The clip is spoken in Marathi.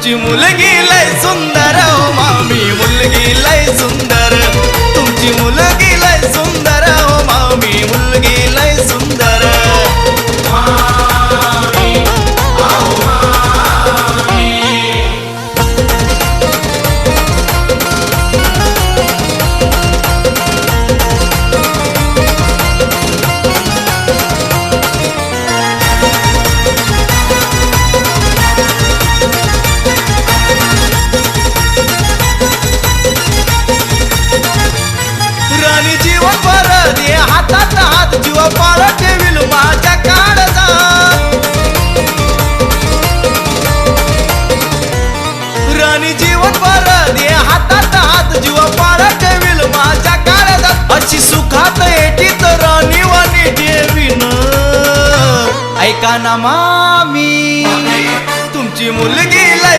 तुमची मुलगी लय सुंदर हो मामी, मुलगी लय सुंदर, तुमची मुलगी लय सुंदर हो मामी, मुलगी लय सुंदर। राणी जीवन भर दे हातात हात, जीव पाळ ठेवील माझ्या काळजात। राणी जीवन भर दे हातात हात, जीव पाळ ठेवील माझ्या काळजात। अशी सुखात येतीत राणी वाणी ठेवीन, ऐका ना मामी तुमची मुलगी लय